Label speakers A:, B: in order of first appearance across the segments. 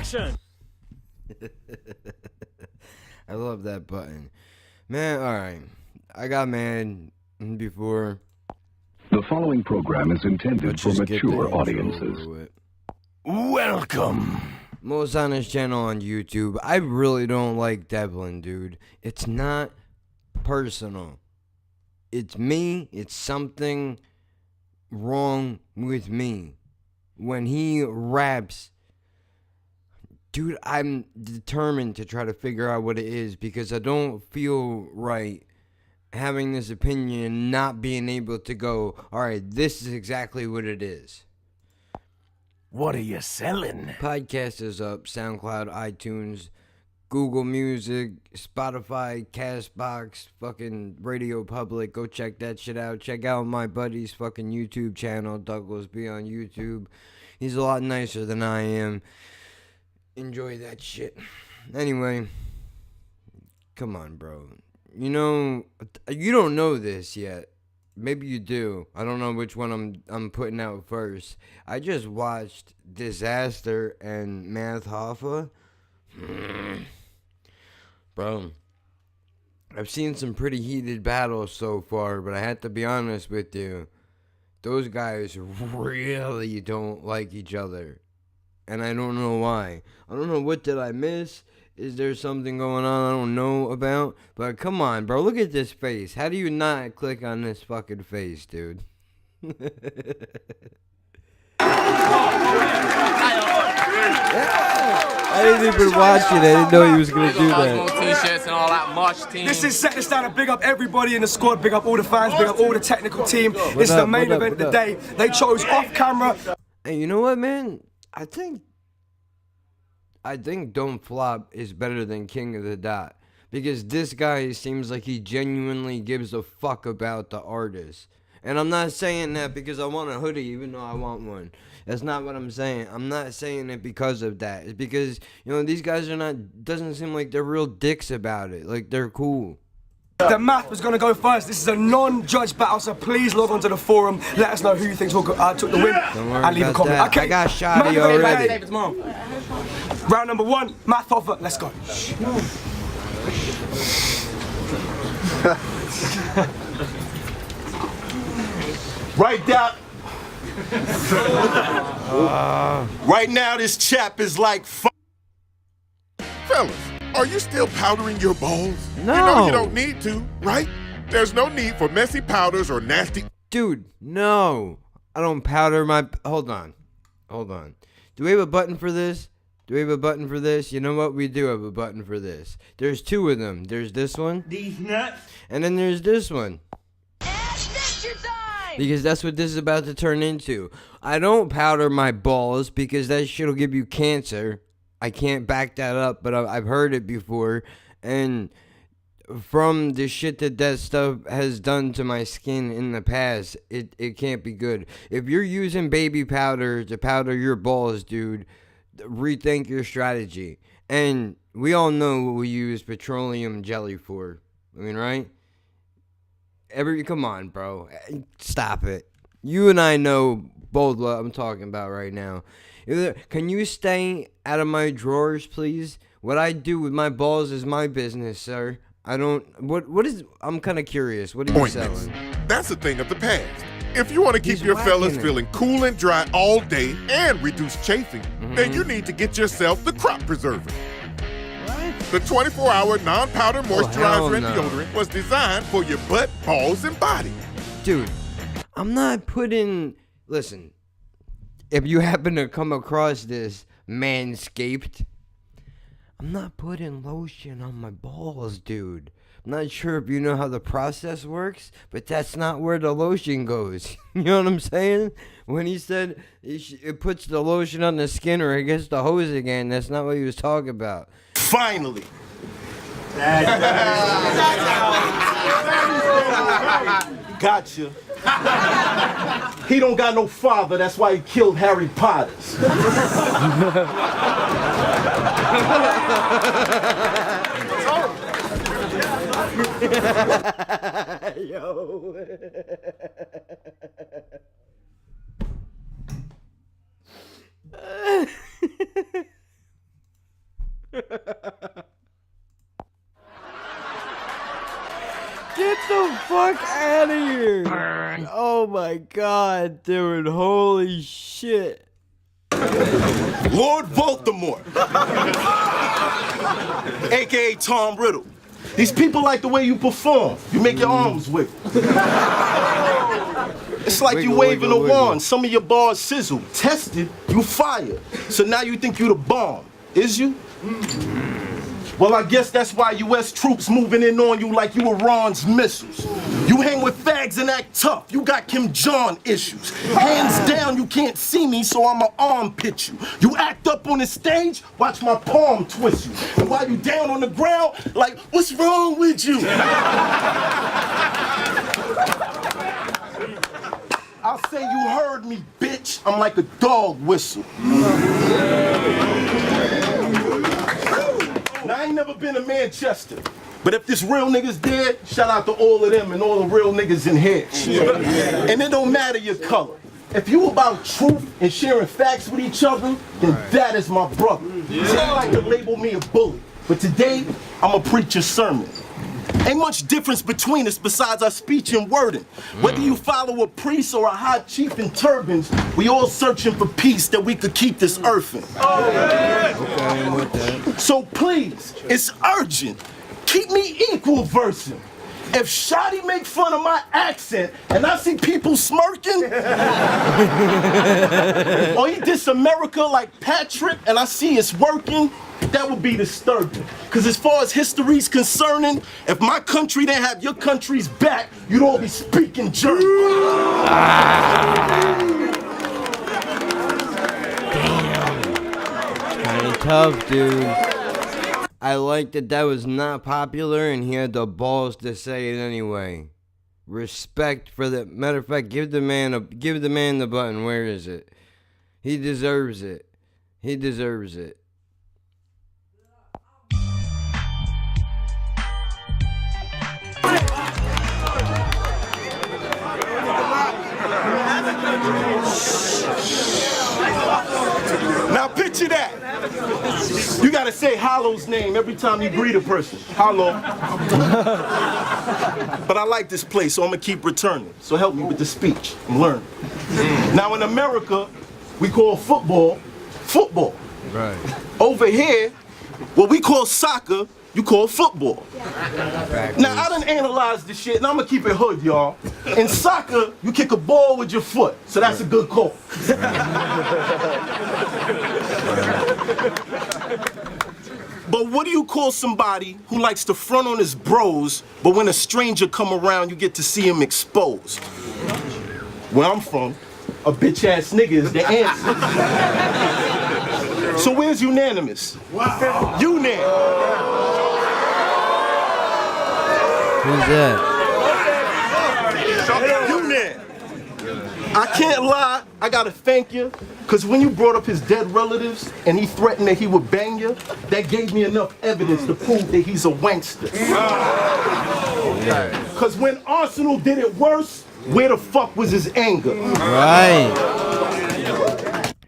A: Action!
B: I love that button. Man, alright. I got mad before.
C: The following program is intended for mature audiences.
B: Welcome. Most honest channel on YouTube. I really don't like Devlin, dude. It's not personal. It's me. It's something wrong with me. When he raps, dude, I'm determined to try to figure out what it is because I don't feel right having this opinion and not being able to go, all right, this is exactly what it is.
D: What are you selling?
B: Podcast is up, SoundCloud, iTunes, Google Music, Spotify, Castbox, fucking Radio Public. Go check that shit out. Check out my buddy's fucking YouTube channel, Douglas B on YouTube. He's a lot nicer than I am. Enjoy that shit. Anyway, come on, bro. You know, you don't know this yet. Maybe you do. I don't know which one I'm putting out first. I just watched Disaster and Math Hoffa. Bro, I've seen some pretty heated battles so far, but I have to be honest with you. Those guys really don't like each other. And I don't know why. I don't know, what did I miss? Is there something going on I don't know about? But come on, bro. Look at this face. How do you not click on this fucking face, dude? I didn't even watch it. I didn't know he was going to do that.
E: T-shirts and all that march team.
F: This is set this down to big up everybody in the squad, big up all the fans, big up all the technical team. This is the main event of the day. They chose off camera.
B: Hey, you know what, man? I think Don't Flop is better than King of the Dot. Because this guy seems like he genuinely gives a fuck about the artist. And I'm not saying that because I want a hoodie, even though I want one. That's not what I'm saying. I'm not saying it because of that. It's because, you know, these guys are not, doesn't seem like they're real dicks about it. Like, they're cool.
F: The math was going to go first. This is a non-judge battle, so please log onto the forum. Let us know who you think took the win.
B: Don't worry
F: And leave a
B: about
F: comment.
B: that.
F: Okay.
B: I got shotty already.
F: Round number one, Math Hoffa. Let's go.
G: Right down. Right now, this chap is like.
H: Fellas, are you still powdering your balls?
B: No.
H: You know you don't need to, right? There's no need for messy powders or nasty.
B: Dude, no. I don't powder my... Hold on. Do we have a button for this? You know what? We do have a button for this. There's two of them. There's this one.
G: These nuts.
B: And then there's this one. Because that's what this is about to turn into. I don't powder my balls because that shit'll give you cancer. I can't back that up, but I've heard it before. And from the shit that stuff has done to my skin in the past, it can't be good. If you're using baby powder to powder your balls, dude, rethink your strategy. And we all know what we use petroleum jelly for. I mean, right? Come on, bro. Stop it. You and I know both what I'm talking about right now. Can you stay out of my drawers, please? What I do with my balls is my business, sir. I don't... What is... I'm kind of curious. What are you selling?
H: That's a thing of the past. If you want to keep your fellas feeling cool and dry all day and reduce chafing, then you need to get yourself the Crop Preserver. The 24-hour non-powder moisturizer and deodorant was designed for your butt, balls, and body.
B: Dude, I'm not putting... Listen, if you happen to come across this Manscaped, I'm not putting lotion on my balls, dude. I'm not sure if you know how the process works, but that's not where the lotion goes. You know what I'm saying? When he said it puts the lotion on the skin or it gets the hose again, that's not what he was talking about.
G: Finally. Gotcha. He don't got no father, that's why he killed Harry Potter.
B: Yo. fuck out of here. Burn. Oh my god, dude. Holy shit.
G: Lord Voldemort, aka Tom Riddle. These people like the way you perform. You make your arms wiggle. It's like you waving a wand. Some of your bars sizzle. Tested, you fired. So now you think you the bomb. Is you? Well, I guess that's why U.S. troops moving in on you like you Iran's missiles. You hang with fags and act tough. You got Kim Jong issues. Hands down, you can't see me, so I'ma arm pitch you. You act up on the stage, watch my palm twist you. And while you down on the ground, like, what's wrong with you? I'll say you heard me, bitch. I'm like a dog whistle. Now, I ain't never been to Manchester, but if this real nigga's dead, shout out to all of them and all the real niggas in here. And it don't matter your color. If you about truth and sharing facts with each other, then that is my brother. They like to label me a bully, but today, I'ma preach a sermon. Ain't much difference between us besides our speech and wording. Whether you follow a priest or a high chief in turbans, we all searching for peace that we could keep this earth in. So please, it's urgent. Keep me equal versing. If Shotty make fun of my accent and I see people smirking, or he diss America like Patrick and I see it's working, that would be disturbing. Because as far as history's concerning, if my country didn't have your country's back, you'd all be speaking German.
B: Kinda tough, dude. I like that was not popular and he had the balls to say it anyway. Respect for the matter of fact, give the man the button. Where is it? He deserves it. He deserves it.
G: Now picture that. You gotta say Hollow's name every time you greet a person. Hollow. But I like this place, so I'm gonna keep returning. So help me with the speech. I'm learning. Now in America, we call football, football.
B: Right.
G: Over here, what we call soccer, you call football. Now, I done analyzed this shit, and I'm gonna keep it hood, y'all. In soccer, you kick a ball with your foot, so that's a good call. But what do you call somebody who likes to front on his bros, but when a stranger come around, you get to see him exposed? Where I'm from, a bitch-ass nigga is the answer. So where's unanimous? Wow. Unanimous.
B: Who's that?
G: Unan. I can't lie, I gotta thank you, because when you brought up his dead relatives and he threatened that he would bang you, that gave me enough evidence to prove that he's a wankster. Because when Arsenal did it worse, where the fuck was his anger?
B: Right.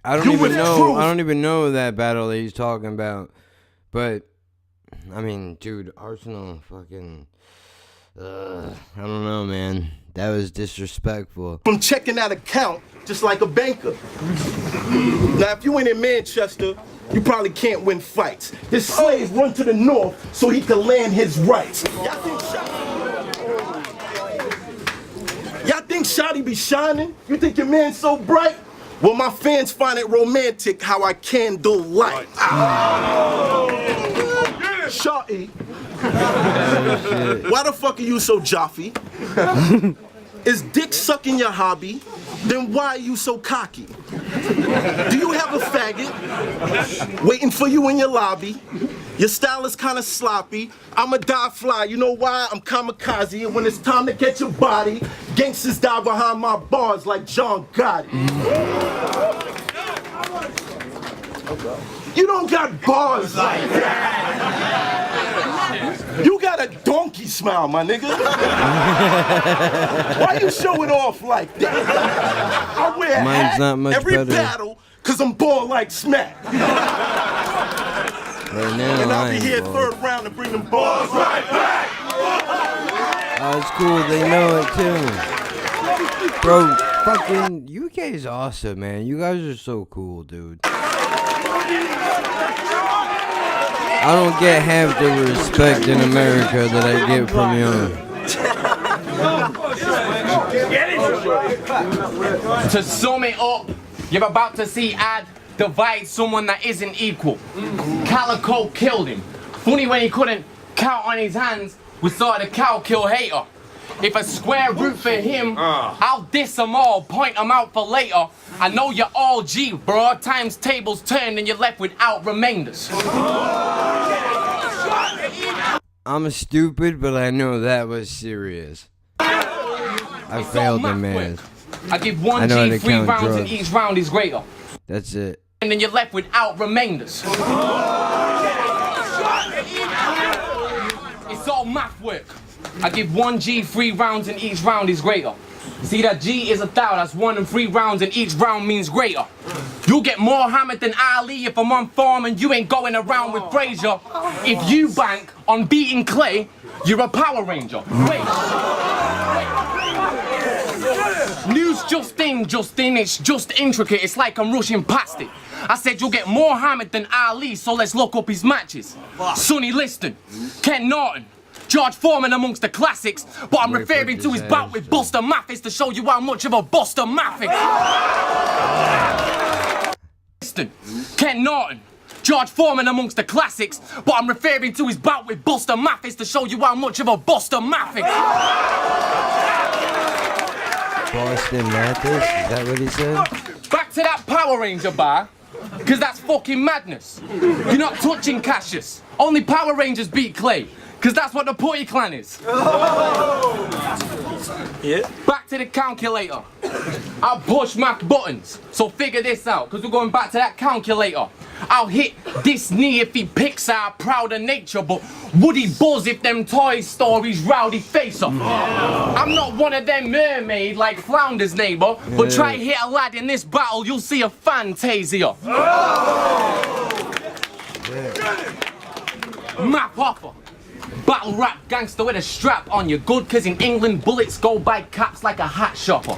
B: I don't even know that battle that he's talking about. But I mean, dude, Arsenal fucking I don't know, man. That was disrespectful.
G: From checking that account just like a banker. Now, if you ain't in Manchester, you probably can't win fights. This slave run to the north so he can land his rights. Y'all think Shotty be shining? You think your man's so bright? Well, my fans find it romantic how I candle light. Shotty. Why the fuck are you so joffy? Is dick sucking your hobby? Then why are you so cocky? Do you have a faggot waiting for you in your lobby? Your style is kinda sloppy. I'm a die fly, you know why? I'm kamikaze, and when it's time to catch a body, gangsters die behind my bars like John Gotti. You don't got bars like that. You got a donkey smile, my nigga. Why you showing off like that? I wear a hat every battle, cause I'm born like smack.
B: Right now,
G: and I'll be here third round to bring them balls right back.
B: Oh, it's cool. They know it too. Bro, fucking UK is awesome, man. You guys are so cool, dude. I don't get half the respect in America that I get from you.
E: To sum it up, you're about to see Ad divide someone that isn't equal. Calico killed him. Funny when he couldn't count on his hands, we saw the cow kill hater. If a square root for him, I'll diss them all, point them out for later. I know you're all G, bro. Times tables turned and you're left without remainders.
B: I'm stupid, but I know that was serious. I failed the man.
E: I give one G 3 rounds and each round is greater.
B: That's it.
E: And then you're left without remainders. It's all math work. I give one G 3 rounds and each round is greater. See that G is 1,000, that's 1 and 3 rounds and each round means greater. You'll get more hammered than Ali if I'm on form and you ain't going around with Frazier. If you bank on beating Clay, you're a Power Ranger. Wait. News just in, it's just intricate, it's like I'm rushing past it. I said you'll get more hammered than Ali, so let's look up his matches. Sonny Liston, Ken Norton, George Foreman amongst the classics, but I'm referring to his bout with Buster Mathis to show you how much of a Buster Mathis. Liston, Ken Norton, George Foreman amongst the classics, but I'm referring to his bout with Buster Mathis to show you how much of a Buster Mathis.
B: Boston Mathis? Is that what he said?
E: Back to that Power Ranger bar, because that's fucking madness. You're not touching Cassius. Only Power Rangers beat Clay, because that's what the Putty Clan is. Yeah. Back to the calculator. I'll push my buttons, so figure this out, because we're going back to that calculator. I'll hit this knee if he picks our proud of nature, but would he buzz if them Toy Stories rowdy face up? I'm not one of them mermaid like Flounder's neighbor, but try hit a lad in this battle, you'll see a fantasia. Map offer. Battle rap gangster with a strap on you. Good cause in England bullets go by caps like a hat shopper.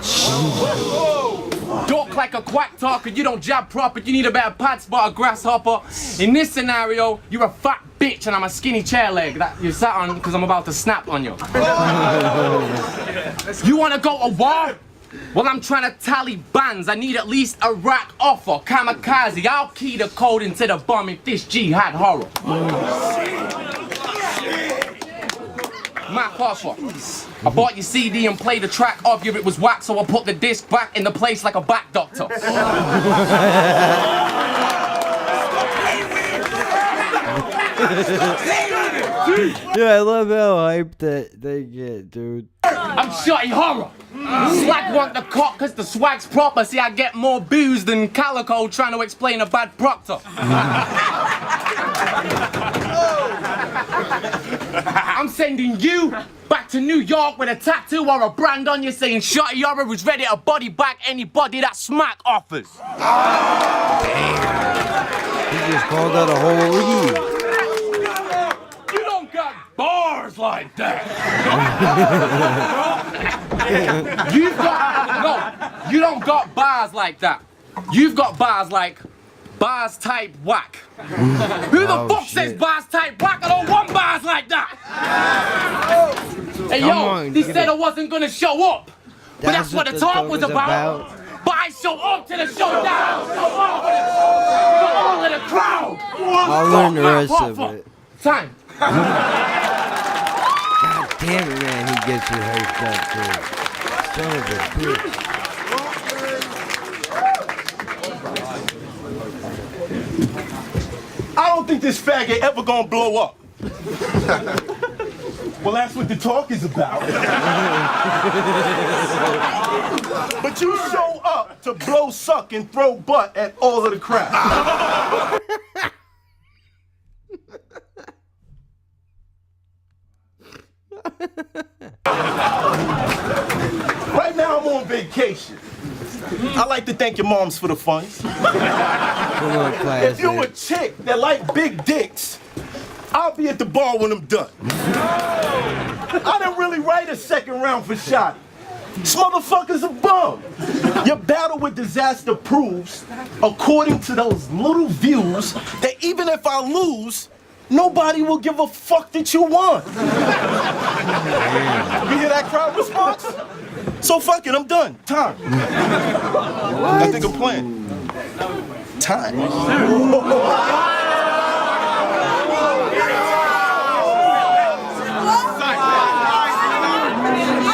E: Talk like a quack talker, you don't jab proper, you need a better pad spot, a grasshopper. In this scenario, you're a fat bitch and I'm a skinny chair leg that you sat on because I'm about to snap on you. You wanna go to war? Well, I'm trying to tally bands. I need at least a rack offer. Kamikaze, I'll key the code into the bomb if this jihad horror. Map offer. I bought your CD and played the track of you. It was whack, so I put the disc back into place like a back doctor.
B: Yeah, I love how hyped that they get, dude.
E: I'm shotty horror. Slag want the cock cause the swag's proper. See, I get more booze than Calico trying to explain a bad proctor. I'm sending you back to New York with a tattoo or a brand on you saying shotty horror was ready to body back anybody that smack offers.
B: Damn. He just called out a whole league.
E: You don't got bars like that. You don't got bars like that. You've got bars like bars type whack. Who the fuck says bars type whack? I don't want bars like that. Hey yo, they said I wasn't gonna show up, but that's what the talk was about. But I show up to the showdown. For all of the crowd.
B: I'll learn the rest of it.
E: Time.
B: God damn it, man, he gets you hyped up, too. Son of a bitch.
G: I don't think this faggot ever gonna blow up. Well, that's what the talk is about. But you show up to blow, suck, and throw butt at all of the crowd. Right now I'm on vacation. I like to thank your moms for the funds. If you're a chick that like big dicks, I'll be at the bar when I'm done. I didn't really write a second round for Shotty. This motherfucker's a bum. Your battle with disaster proves, according to those little views, that even if I lose, nobody will give a fuck that you won. You hear that crowd response? So fuck it, I'm done. Time. I think I'm playing. Time.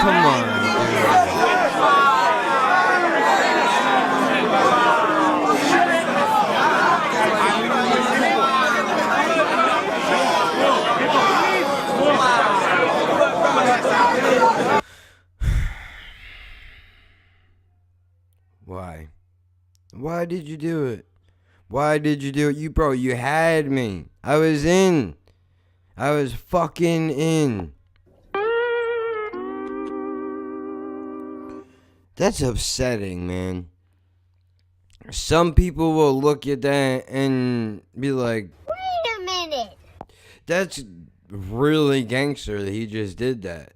B: Come on. Why? Why did you do it? Why did you do it? You had me. I was in. I was fucking in. That's upsetting, man. Some people will look at that and be like,
A: wait a minute.
B: That's really gangster that he just did that.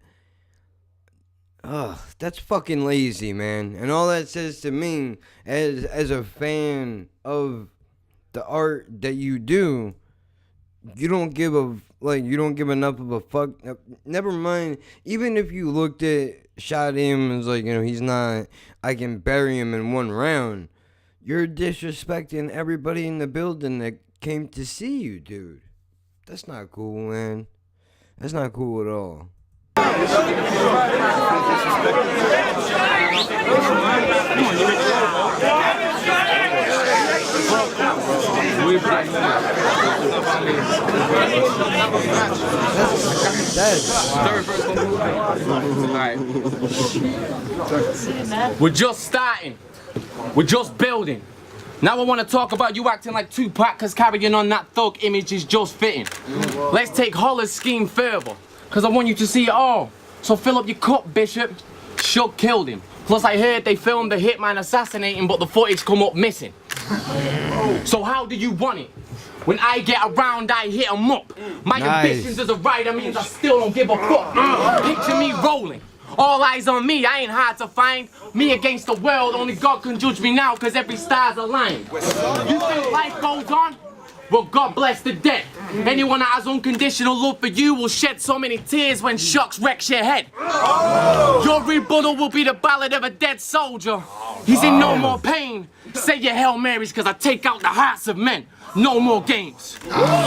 B: Ugh, that's fucking lazy, man. And all that says to me, as a fan of the art that you do, you don't give enough of a fuck. Never mind. Even if you looked at him and was like, he's not, I can bury him in one round. You're disrespecting everybody in the building that came to see you, dude. That's not cool, man. That's not cool at all.
E: We're just starting. We're just building. Now I want to talk about you acting like Tupac, cause carrying on that thug image is just fitting. Let's take Holler's scheme further, cause I want you to see it all. So fill up your cup, Bishop. Shug killed him. Plus I heard they filmed the hitman assassinating, but the footage come up missing. So how do you want it? When I get around, I hit 'em up. My ambitions as a writer means I still don't give a fuck. Picture me rolling. All eyes on me, I ain't hard to find. Me against the world, only God can judge me now, cause every star's aligned. You think life goes on? Well, God bless the dead. Anyone that has unconditional love for you will shed so many tears when shocks wrecks your head. Your rebuttal will be the ballad of a dead soldier. He's in no more pain. Say your Hail Marys, cause I take out the hearts of men. No more games.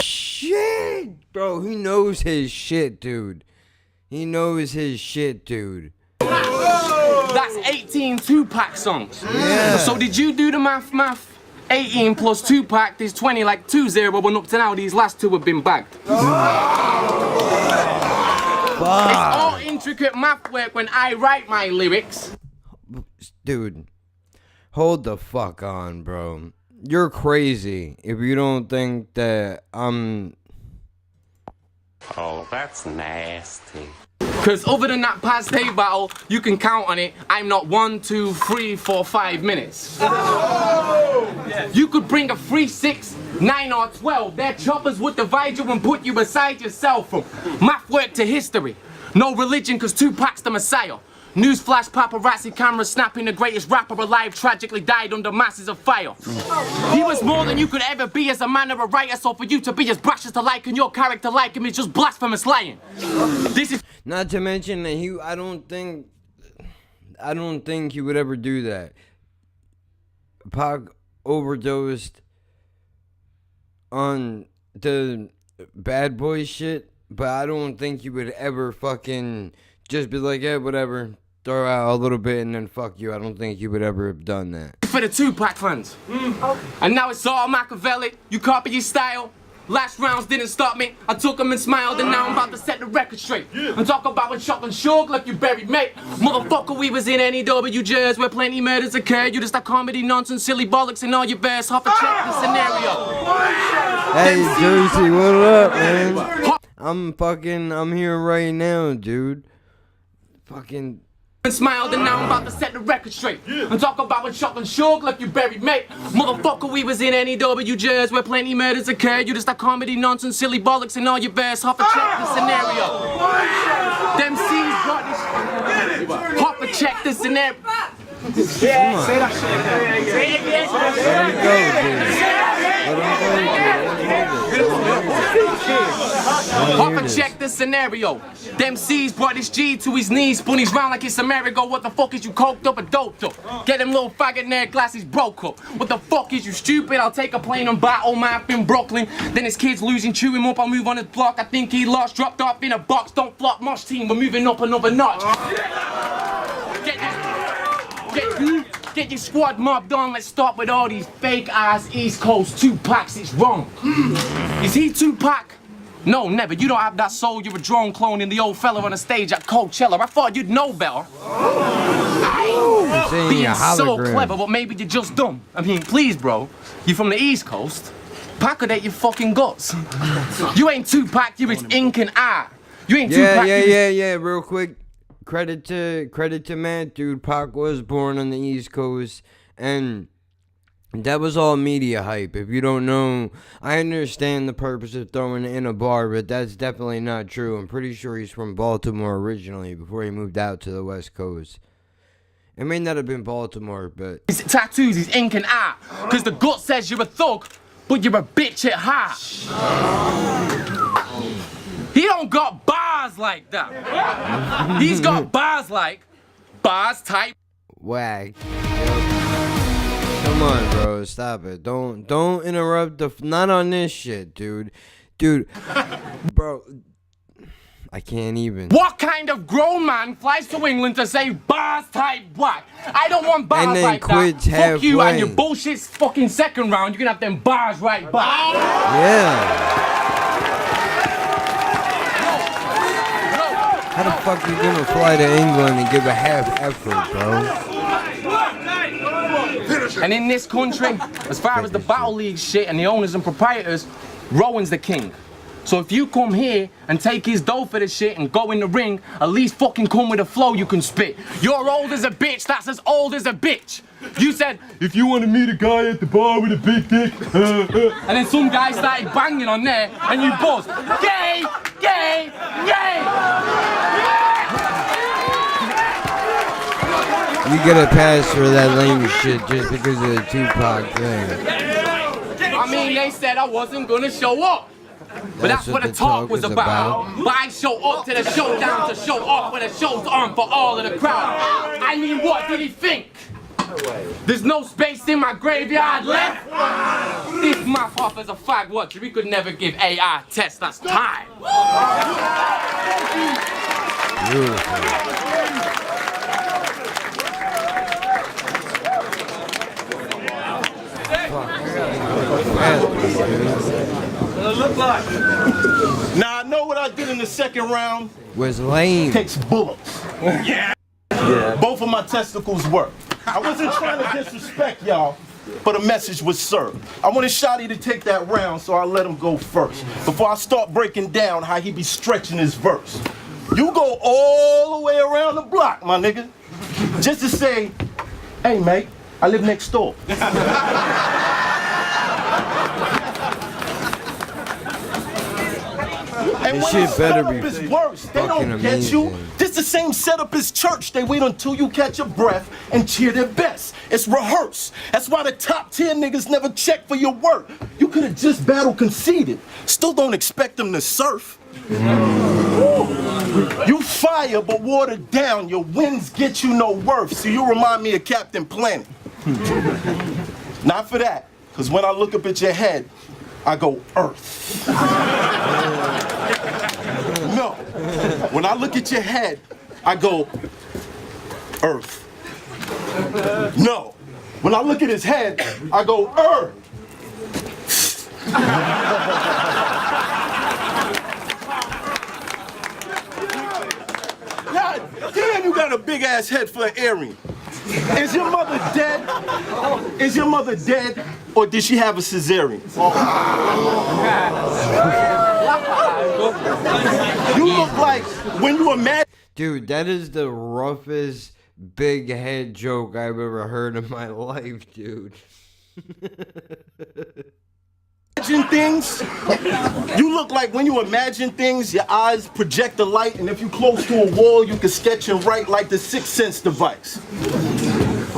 B: Shit! Bro, he knows his shit, dude. He knows his shit, dude.
E: That's 18 Tupac songs.
B: Yeah.
E: So did you do the math? 18 plus Tupac is 20, like 2-0, but up to now these last two have been bagged. It's all intricate math work when I write my lyrics.
B: Dude, hold the fuck on, bro. You're crazy if you don't think that I'm...
I: Oh, that's nasty.
E: Cause other than that past day battle, you can count on it. I'm not 1, 2, 3, 4, 5 minutes. You could bring a 3, 6, 9 or 12. Their choppers would divide you and put you beside yourself from math work to history. No religion cause Tupac's the Messiah. Newsflash paparazzi cameras snapping the greatest rapper alive tragically died under masses of fire. He was more than you could ever be as a man or a writer, so for you to be as brash as to liken your character like him is just blasphemous lying. This is
B: not to mention that I don't think he would ever do that. Pac overdosed on the bad boy shit, but I don't think he would ever fucking just be like, yeah, whatever, throw out a little bit and then fuck you. I don't think he would ever have done that.
E: for the Tupac fans. And now it's all Machiavelli. You copy your style. Last rounds didn't stop me. I took them and smiled, and now I'm about to set the record straight. And talk about when Chuck and Shug left you buried, mate. Motherfucker, we was in NEW jazz where plenty murders occurred. You just like comedy nonsense, silly bollocks, and all your verse. Half a check the scenario.
B: Hey, Jersey, what up, man? I'm here right now, dude. Fucking
E: and smiled, and now I'm about to set the record straight. I'm talking about when Chuck and Shug left you buried, mate. Motherfucker, we was in NEW jazz where plenty murders occurred. You just a comedy nonsense, silly bollocks, and all your verse. Half a check the scenario. Them C's brought this. Half a check the scenario. Yeah, say that shit. Say it again. Hopper, check the scenario. Them C's brought this G to his knees, spun his round like it's a merry-go. What the fuck is you coked up or doped up? Get them little faggot nerd glasses broke up. What the fuck is you stupid? I'll take a plane and battle map in Brooklyn. Then his kids losing, chew him up, I'll move on his block. I think he lost, dropped off in a box. Don't flop, mosh team, we're moving up another notch. Get your squad mobbed on. Let's start with all these fake-ass East Coast Tupacs. It's wrong. Is he Tupac? No, never. You don't have that soul. You're a drone clone in the old fella on the stage at Coachella. I thought you'd know better. Being so clever, but maybe you're just dumb. I mean, please, bro. You from the East Coast? Pack-a-date your fucking guts. You ain't Tupac. You're his ink and eye. You ain't Tupac.
B: Yeah. Real quick. Credit to Matt, dude. Pac was born on the East Coast, and that was all media hype. If you don't know, I understand the purpose of throwing it in a bar, but that's definitely not true. I'm pretty sure he's from Baltimore originally before he moved out to the West Coast. It may not have been Baltimore, but
E: his tattoos, his ink and eye. Cause the gut says you're a thug, but you're a bitch at heart. He don't got bars like that. He's got bars like bars type
B: whack. Come on, bro, stop it. Don't interrupt not on this shit, dude. Bro, I can't even.
E: What kind of grown man flies to England to say bars type whack? I don't want bars
B: and then
E: like
B: quits
E: that.
B: halfway.
E: Fuck you and your bullshit fucking second round. You can have them bars right back.
B: Yeah. How the fuck you gonna fly to England and give a half effort, bro?
E: And in this country, as far as the battle league shit and the owners and proprietors, Rowan's the king. So if you come here and take his dough for the shit and go in the ring, at least fucking come with a flow you can spit. You're old as a bitch, that's as old as a bitch. You said, if you want to meet a guy at the bar with a big dick, and then some guy started banging on there, and you buzzed, gay, gay, gay!
B: You get a pass for that lame shit just because of the Tupac thing.
E: I mean, they said I wasn't gonna show up. But that's what the talk was about. But I show up to the showdown to show off when the show's on for all of the crowd. I mean, what did he think? There's no space in my graveyard left? This mouth offers a fag watcher. We could never give AI tests. That's time.
B: Beautiful.
G: Look like. Now I know what I did in the second round
B: was lame.
G: Takes bullets. Yeah. Both of my testicles work. I wasn't trying to disrespect y'all, but a message was served. I wanted Shotty to take that round, so I let him go first. Before I start breaking down how he be stretching his verse. You go all the way around the block, my nigga, just to say, hey mate, I live next door. And
B: this
G: when
B: shit better be
G: is worse, they don't
B: amazing.
G: get you. This the same setup as church. They wait until you catch your breath and cheer their best. It's rehearsed. That's why the top tier niggas never check for your work. You could have just battle conceded. Still don't expect them to surf. You fire but watered down. Your wins get you no worth. So you remind me of Captain Planet. Not for that, because when I look up at your head, I go Earth. No. When I look at your head, I go Earth. No. When I look at his head, I go Earth. God damn, you got a big ass head for an earring. Is your mother dead? Is your mother dead? Or did she have a cesarean? You look like when you were mad.
B: Dude, that is the roughest big head joke I've ever heard in my life, dude.
G: Imagine things. You look like when you imagine things, your eyes project the light, and if you close to a wall, you can sketch and write like the Sixth Sense device.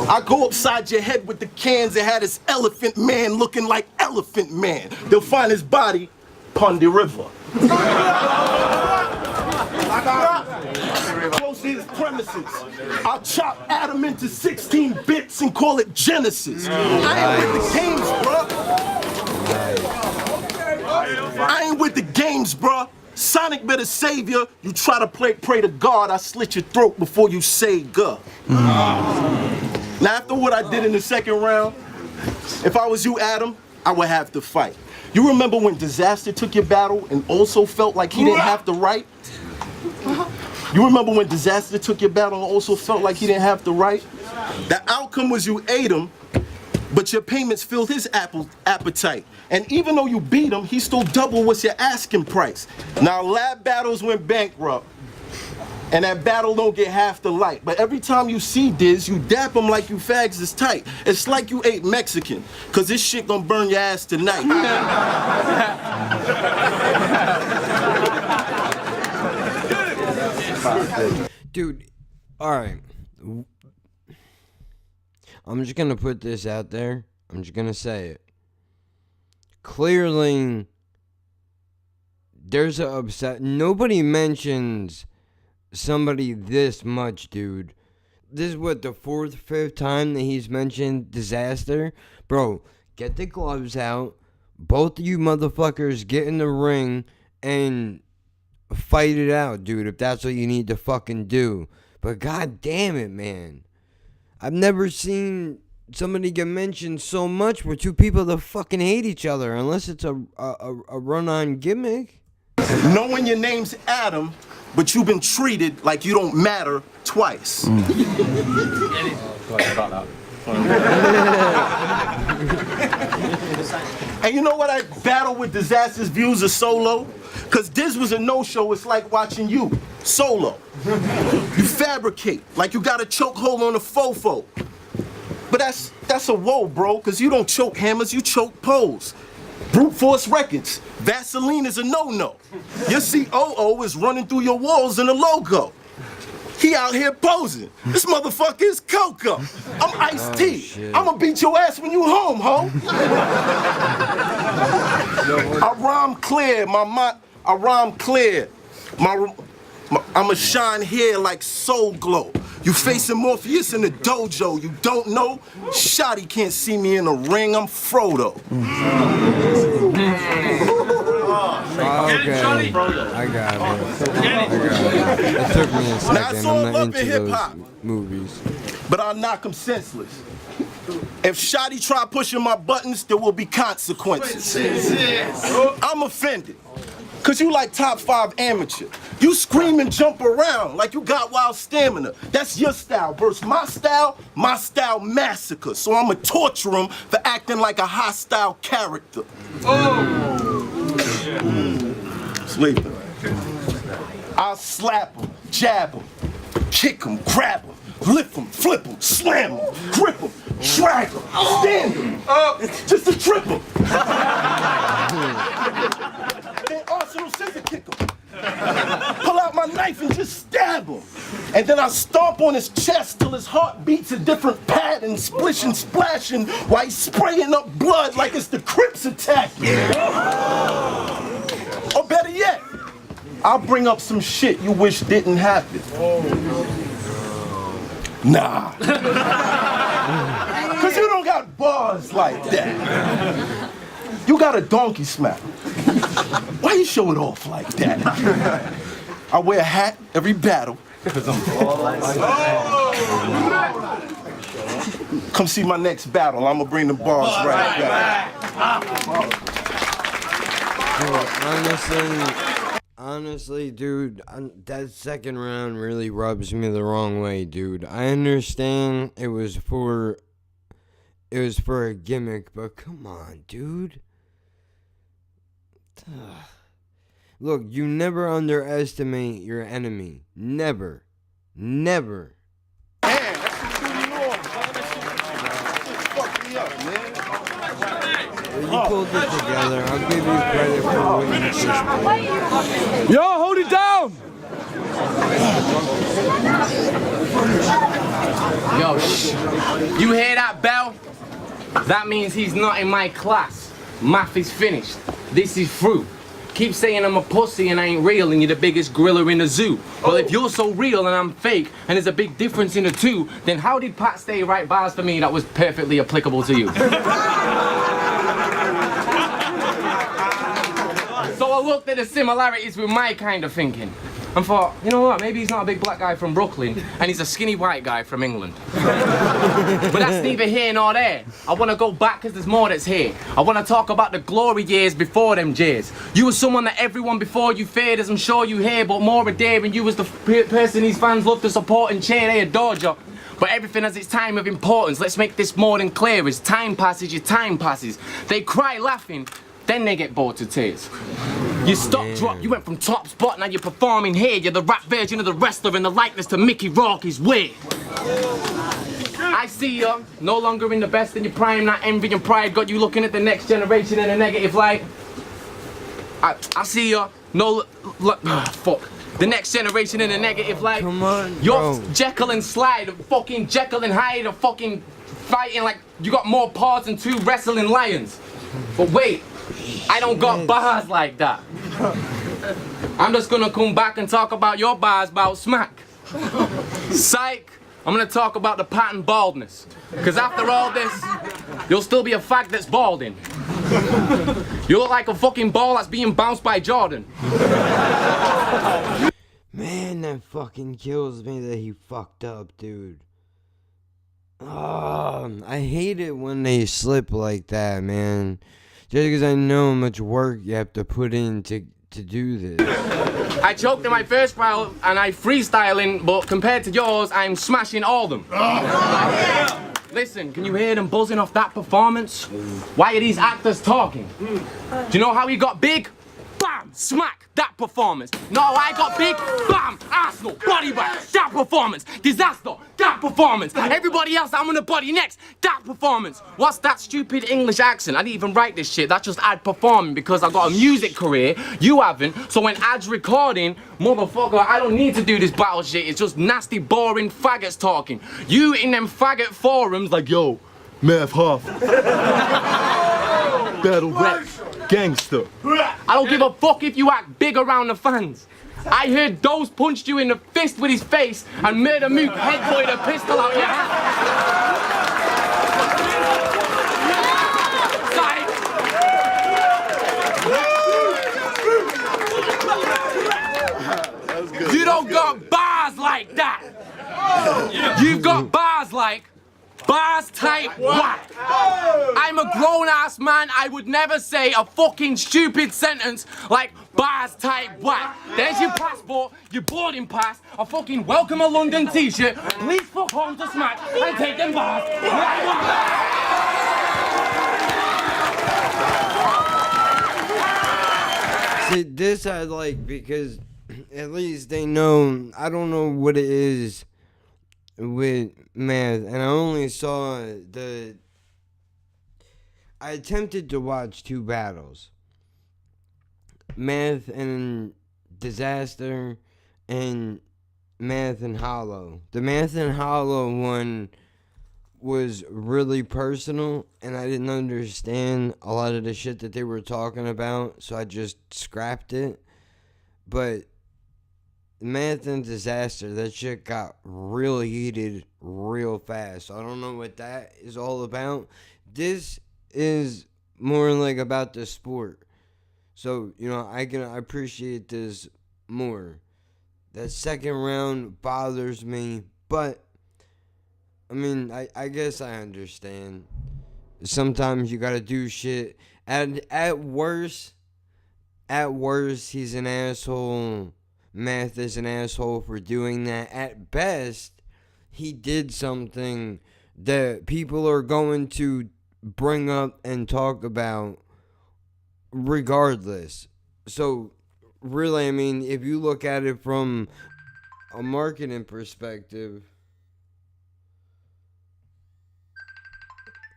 G: I go upside your head with the cans and had this elephant man looking like Elephant Man. They'll find his body upon the river. Close to his premises. I'll chop Adam into 16 bits and call it Genesis. I ain't with the games, bruh. I ain't with the games, bruh. Sonic better save you. You try to pray to God, I slit your throat before you say go. Now, after what I did in the second round, if I was you, Adam, I would have to fight. You remember when Disaster took your battle and also felt like he didn't have to write? You remember when Disaster took your battle and also felt like he didn't have to write? The outcome was you ate him, but your payments filled his appetite. And even though you beat him, he still doubled what's your asking price. Now, lab battles went bankrupt, and that battle don't get half the light. But every time you see Diz, you dap him like you fags is tight. It's like you ate Mexican, cause this shit gonna burn your ass tonight.
B: Dude, alright. I'm just gonna put this out there. I'm just gonna say it. Clearly, there's a upset. Nobody mentions somebody this much, dude. This is what, the 4th, 5th time that he's mentioned Disaster? Bro, get the gloves out. Both of you motherfuckers get in the ring and fight it out, dude, if that's what you need to fucking do. But god damn it, man. I've never seen somebody get mentioned so much with two people that fucking hate each other, unless it's a run-on gimmick.
G: Knowing your name's Adam, but you've been treated like you don't matter twice. And you know what? I battle with Disaster's views of solo? Cause Diz was a no-show, it's like watching you, solo. You fabricate, like you got a chokehold on a fofo. But that's a woe, bro, cause you don't choke hammers, you choke poles. Brute Force Records, Vaseline is a no-no. Your COO is running through your walls in a logo. He out here posing. This motherfucker is Coco. I'm Ice-T. I'ma beat your ass when you home, ho. I rhyme clear, I rhyme clear. I'ma shine here like Soul Glow. You facing Morpheus in the dojo. You don't know? Shotty can't see me in the ring. I'm Frodo.
B: Okay. I got it. It took me a second.
G: Now it's all
B: I'm not
G: up in
B: into
G: hip-hop.
B: those movies.
G: But I'll knock him senseless. If Shotty try pushing my buttons, there will be consequences. I'm offended. Cause you like top 5 amateur. You scream and jump around like you got wild stamina. That's your style versus my style massacre. So I'ma torture him for acting like a hostile character. Sleeping. I'll slap him, jab him, kick him, grab him, lift him, flip him, slam him, grip him, drag him, stand him, just to trip him. Then Arsenal scissor kick him. Pull out my knife and just stab him. And then I stomp on his chest till his heart beats a different pattern, splishing, splashing, while he's spraying up blood like it's the Crips attacking. Or better yet, I'll bring up some shit you wish didn't happen. Nah. Cause you don't got bars like that. You got a donkey smack. Why you show it off like that? I wear a hat every battle. Cause I'm Come see my next battle. I'ma bring the bars right back.
B: Honestly, dude, that second round really rubs me the wrong way, dude. I understand it was for a gimmick, but come on, dude. Look, you never underestimate your enemy. Never. Never.
G: Man, that shit threw me off, brother. That shit fucked me up, man.
B: You pulled it together. I'll give you credit for winning this.
F: Yo, hold it down!
E: Yo, shh. You hear that bell? That means he's not in my class. Math is finished. This is through. Keep saying I'm a pussy and I ain't real and you're the biggest gorilla in the zoo. Well, if you're so real and I'm fake and there's a big difference in the two, then how did Pat Stay write bars for me that was perfectly applicable to you? So I looked at the similarities with my kind of thinking and thought, you know what, maybe he's not a big black guy from Brooklyn and he's a skinny white guy from England. But that's neither here nor there. I want to go back because there's more that's here. I want to talk about the glory years before them J's. You were someone that everyone before you feared, as I'm sure you hear, but more endearing. You was the person these fans love to support and cheer, they adored you. But everything has its time of importance. Let's make this more than clear. As time passes, your time passes. They cry laughing, then they get bored to tears. You stock drop, you went from top spot, now you're performing here. You're the rap version of the wrestler and the likeness to Mickey Rourke is weird. I see you, no longer in the best in your prime, not envy and pride got you looking at the next generation in a negative light. I see you, fuck. The next generation in a negative light.
B: Come on,
E: You're
B: bro.
E: Jekyll and Slide, fucking Jekyll and Hyde are fucking fighting like you got more paws than two wrestling lions. But wait, I don't got bars like that. I'm just gonna come back and talk about your bars about smack. Psych, I'm gonna talk about the patent baldness. Cause after all this, you'll still be a fag that's balding. You look like a fucking ball that's being bounced by Jordan.
B: Man, that fucking kills me that he fucked up, dude. I hate it when they slip like that, man. Just because I know how much work you have to put in to do this.
E: I choked in my first round and I freestyling, but compared to yours, I'm smashing all them. Listen, can you hear them buzzing off that performance? Why are these actors talking? Do you know how he got big? Bam! Smack! That performance. No, I got big. Bam! Arsenal. Body bag. That performance. Disaster. That performance. Everybody else I'm gonna body next. That performance. What's that stupid English accent? I didn't even write this shit. That's just ad performing because I got a music career. You haven't. So when ad's recording, motherfucker, I don't need to do this battle shit. It's just nasty, boring faggots talking. You in them faggot forums like, yo, Math Huff. Battle rap. Gangster. I don't give a fuck if you act big around the fans. I heard Dose punched you in the fist with his face and Murder Mook headbutted a pistol out your hand. You don't got bars like that. You've got bars like bars type what? I'm a grown-ass man, I would never say a fucking stupid sentence like bars type what? There's your passport, your boarding pass, a fucking welcome to London t-shirt, please fuck home to smack and take them bars.
B: See, this I like because at least they know, I don't know what it is with Math, and I only saw I attempted to watch two battles. Math and Disaster and Math and Hollow. The Math and Hollow one was really personal, and I didn't understand a lot of the shit that they were talking about, so I just scrapped it. But Math and Disaster, that shit got real heated real fast. I don't know what that is all about. This is more like about the sport. So, you know, I appreciate this more. That second round bothers me, but I mean, I guess I understand. Sometimes you gotta do shit. And at worst, he's an asshole. Math is an asshole for doing that. At best, he did something that people are going to bring up and talk about regardless. So, really, I mean, if you look at it from a marketing perspective.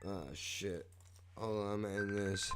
B: Oh, shit. Hold on, I'm ending this.